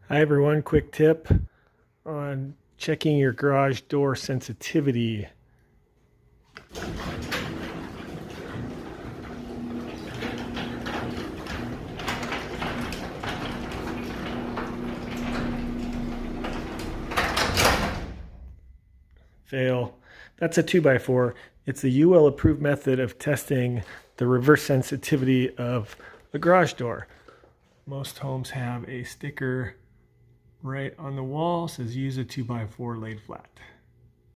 Hi everyone, quick tip on checking your garage door sensitivity. Fail. That's a 2x4. It's the UL approved method of testing the reverse sensitivity of a garage door. Most homes have a sticker right on the wall, says use a 2x4 laid flat.